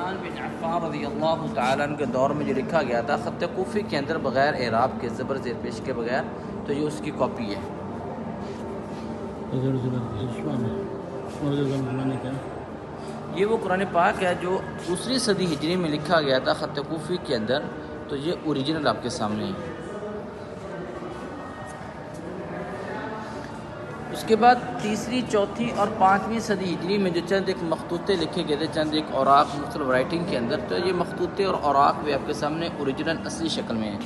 عثمان بن عفان رضی اللہ تعالیٰ عنہ کے دور میں جو لکھا گیا تھا خط کوفی کے اندر بغیر اعراب کے زبر زیر پیش کے بغیر، تو یہ اس کی کاپی ہے۔ یہ وہ قرآن پاک ہے جو دوسری صدی ہجری میں لکھا گیا تھا خط کوفی کے اندر، تو یہ اوریجنل آپ کے سامنے ہے۔ اس کے بعد تیسری، چوتھی اور پانچویں صدی ہجری میں جو چند ایک مخطوطے لکھے گئے تھے، چند ایک اوراق مختلف رائٹنگ کے اندر، تو یہ مخطوطے اور اوراق بھی آپ کے سامنے اوریجنل اصلی شکل میں ہیں۔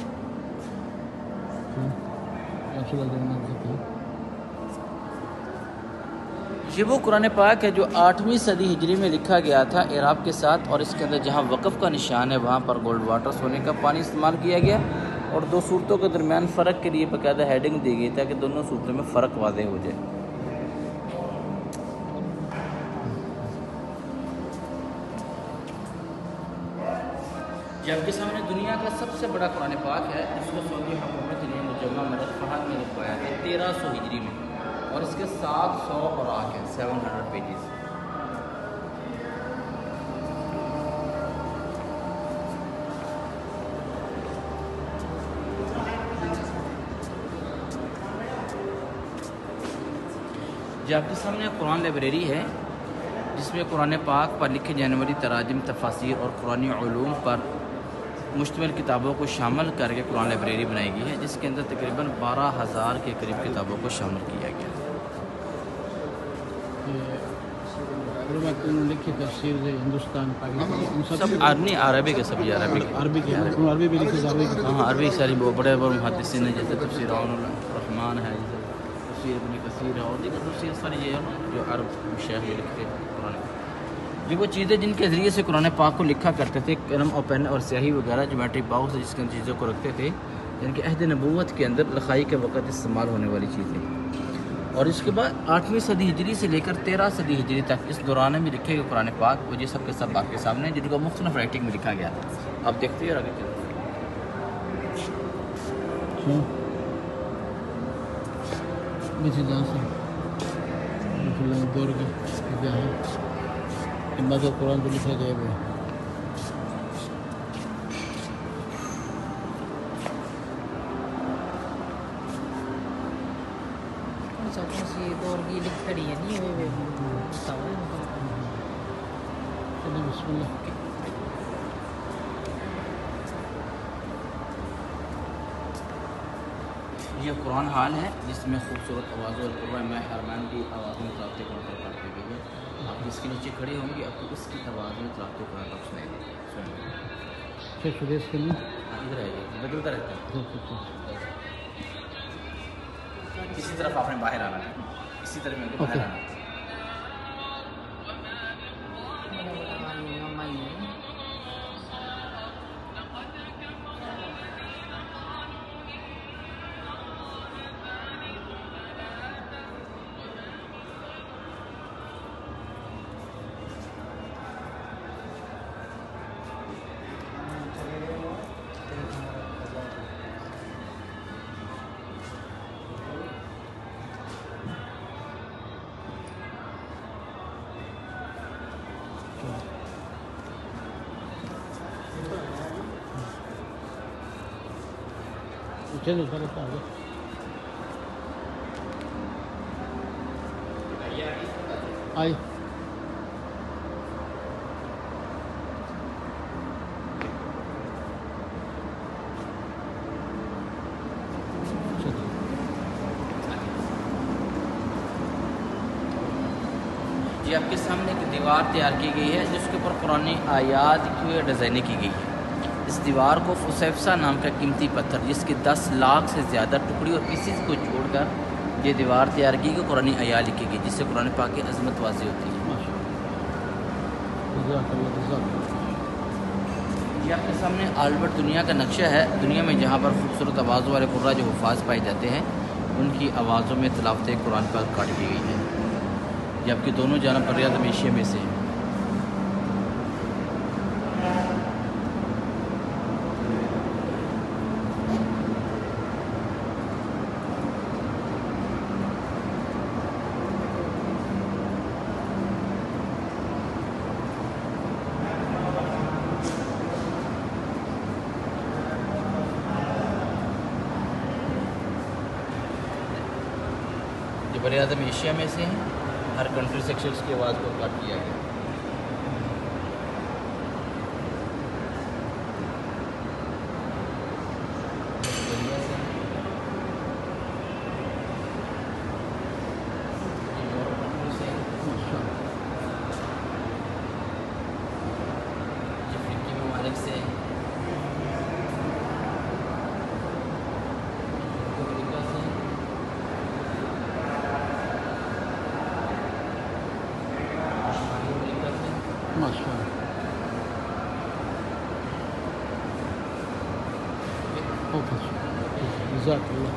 یہ وہ قرآن پاک ہے جو 8ویں صدی ہجری میں لکھا گیا تھا اعراب کے ساتھ، اور اس کے اندر جہاں وقف کا نشان ہے وہاں پر گولڈ واٹر سونے کا پانی استعمال کیا گیا، اور دو صورتوں کے درمیان فرق کے لیے باقاعدہ ہیڈنگ دی گئی تاکہ دونوں صورتوں میں فرق واضح ہو جائے۔ یہ آپ کے سامنے دنیا کا سب سے بڑا قرآن پاک ہے، جس کو سعودی حکومت نے مجمع مرت فہد میں لکھوایا ہے 1300 ہجری میں، اور اس کے 700 اوراق ہیں، 700 پیجز۔ یہ آپ کے سامنے قرآن لائبریری ہے، جس میں قرآن پاک پر لکھے جانے والی تراجم، تفاسیر اور قرآنی علوم پر مشتمل کتابوں کو شامل کر کے قرآن لائبریری بنائی گئی ہے، جس کے اندر تقریباً 12,000 کے قریب کتابوں کو شامل کیا گیا ہے۔ لکھی تفسیر ہندوستان، پاکستان، سب عربی کے، سب یہ عربی کے، عربی بھی لکھی، ہاں عربی ساری بڑے بڑے محدثین ہیں، جیسے تفسیر الرحمن ہے، جیسے تفسیر ابن کثیر ہے، اور دیگر تفسیر ساری یہ ہے نا جو عرب شیخ میں لکھتے قرآن۔ یہ وہ چیزیں جن کے ذریعے سے قرآن پاک کو لکھا کرتے تھے، قلم اور پین اور سیاہی وغیرہ، جیومیٹری باکس جس کے اندر چیزوں کو رکھتے تھے، یعنی کہ عہد نبوت کے اندر لکھائی کے وقت استعمال ہونے والی چیزیں۔ اور اس کے بعد 8ویں صدی ہجری سے لے کر 13 صدی ہجری تک اس دوران میں لکھے گئے قرآن پاک، وہ یہ سب کے سب آپ کے سامنے ہیں، جن کو مختلف رائٹنگ میں لکھا گیا تھا۔ آپ دیکھتے ہیں اور آگے چلتے قرآن کو لکھا گیا ہے۔ بسم اللہ۔ یہ قرآن حال ہے، جس میں خوبصورت آوازوں اور قرآن میں حرمین کی آوازوں میں تلاوت قرآن پاک کی گئی ہے۔ آپ اس کے نیچے کھڑے ہوں گے، آپ کو اس کی آواز میں تلاوت قرآن پاک سنائے گا۔ ادھر آئیے، بدلتا رہتا ہے، اسی طرف آپ نے باہر آنا ہے، اسی طرح میں باہر آنا ہے۔ چلو چلو آئی۔ یہ آپ کے سامنے ایک دیوار تیار کی گئی ہے، جس کے اوپر قرآن آیات کی ڈیزائننگ کی گئی ہے۔ اس دیوار کو فسیفسا نام کا قیمتی پتھر، جس کے 10 لاکھ سے زیادہ ٹکڑی اور پیسز کو جوڑ کر یہ دیوار تیار کی گئی، قرآن آیات لکھی گئی، جس سے قرآن پاک کی عظمت واضح ہوتی ہے۔ یہ آپ کے سامنے آلبرٹ دنیا کا نقشہ ہے۔ دنیا میں جہاں پر خوبصورت آوازوں والے قرآن جو حفاظ پائے جاتے ہیں، ان کی آوازوں میں تلاوت قرآن پاک کاٹ دی گئی ہے۔ یہ آپ کی دونوں جانب پر ریاض ایشیا میں سے ہے۔ बरआज़म एशिया में से हैं। हर कंट्री से शख्स की आवाज़ को रिकॉर्ड किया गया। माशाअल्लाह। ओके जज़ाकल्लाह।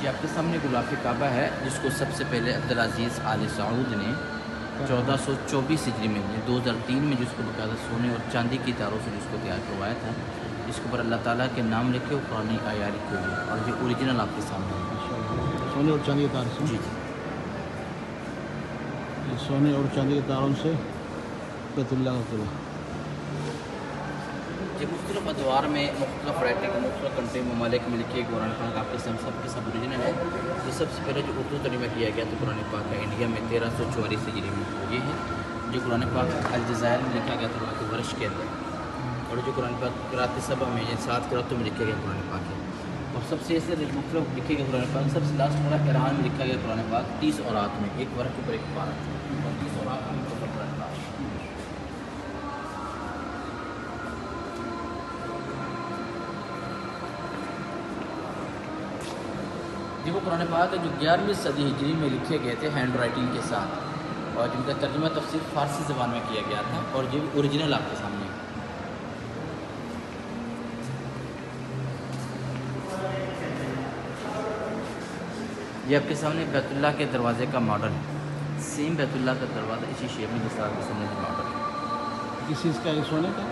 ये आपके सामने गुलाफ काबा है, जिसको सबसे पहले अब्दुल अजीज़ आल सऊद ने 1424 हिजरी में 2003 में जिसको बकायदा सोने और चांदी की तारों से जिसको तैयार करवाया था, जिसके ऊपर अल्लाह ताला के नाम लिखे और पुरानी आया लिखी हुई है, और ये ओरिजिनल आपके सामने है। सोने और चांदी के तार से, जी जी, ये सोने और चांदी के तारों से बैतुल्लाह का किला। ये मुख्तलिफ अदवार में मुख्तलिफ राइटिंग मुख्तलिफ कंट्री ममालिक में लिखी कुरान पाक आपके सब के सब ओरिजिनल है। ये सबसे पहले जो उर्दू तर्जुमा किया गया तो कुरान पाक का इंडिया में 1344 हिजरी में ये है, जो कुरान पाक अलजायर में लिखा गया था वहाँ के वर्ष के अंदर, और जो कुरान पाक किरात सबा में ये 7 किरातों में लिखा गया कुरान पाक है। और सबसे ऐसे मुख्तलिफ लिखे गए कुरान पाक, सबसे लास्ट वाला ईरान में लिखा गया कुरान पाक 30 औरात में, एक वर्ष के ऊपर एक पारा, और 30 औरात में कुरान पाक। जी वो कुरान पाक जो 11वीं सदी हिजरी में लिखे गए थे हैंड राइटिंग के साथ, और जिनका तर्जुमा तफसीर फ़ारसी ज़बान में किया गया था, और जो ओरिजिनल आपके सामने है। ये आपके सामने बैतुल्लाह के दरवाज़े का मॉडल है, सेम बैतुल्लाह का दरवाज़ा इसी शेप में जिस आपके सामने मॉडल है। किस चीज़ का, ये सोने का?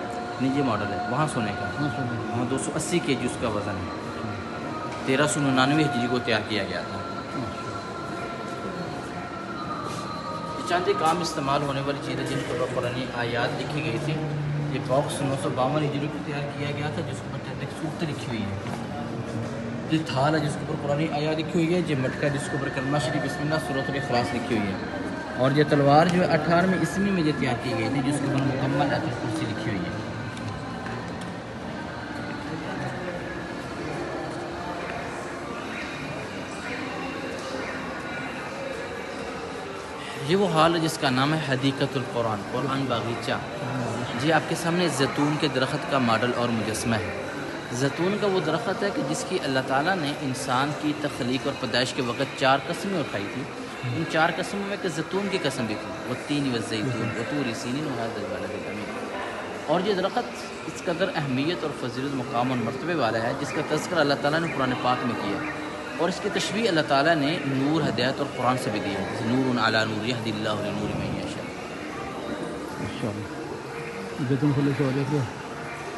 नहीं, ये मॉडल है वहाँ सोने का, हाँ सोने का। वहाँ 280 kg उसका वज़न है। 1399 हिजरी को तैयार किया गया था। चांदी का आम इस्तेमाल होने वाली चीज़ें जिनके ऊपर पुरानी आयात लिखी गई थी, ये बॉक्स 952 हिजरी को तैयार किया गया था, जिसके ऊपर एक सूरत लिखी हुई है। ये थाल है जिसके ऊपर पुरानी आयात लिखी हुई है। ये मटका जिसके ऊपर कलमा शरीफ बिस्मिल्लाह सूरत इखलास लिखी हुई है। और ये तलवार जो है 18वीं ईस्वी में ये तैयार की गई थी, जिसके ऊपर मुकम्मल आयतुल कुर्सी लिखी हुई है। ये वो हाल है जिसका नाम है हदीक़तुल कुरान, कुरान बागीचा। जी आपके सामने जैतून के दरख्त का मॉडल और मुजस्मा है। जैतून का वो दरख्त है कि जिसकी अल्लाह ताला ने इंसान की तख्लीक और पैदाइश के वक़्त 4 कसमें उठाई थी। उन 4 कसमों में कि जैतून की कसम भी थी, वो तीन वज़ैतून व तूर सीनीन व हाज़ल बलदिल अमीन। और ये दरख्त इस कदर अहमियत और फजीलत मुकाम और मरतबे वाला है, जिसका तज़किरा अल्लाह ताला ने कुरान पाक में किया, और इसकी तशबीह अल्लाह ताला ने नूर, हिदायत और कुरान से भी दी है। नूरुन अला नूर यहदिल्लाहु लिनूरिही मन यशा। माशाअल्लाह। जैतून फल से हो जाती है।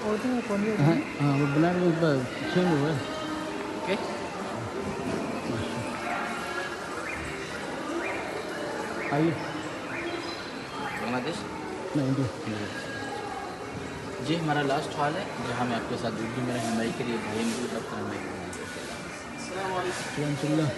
हाँ हाँ, वो बना रहे हैं, सेम हुआ है। ओके, आइए। बांग्लादेश नहीं, इंडिया। जी हमारा लास्ट हॉल है, जहाँ मैं आपके साथ उर्दू में रहनुमाई के लिए भाई मौजूद रखता हूँ। अलहम्दुलिल्लाह।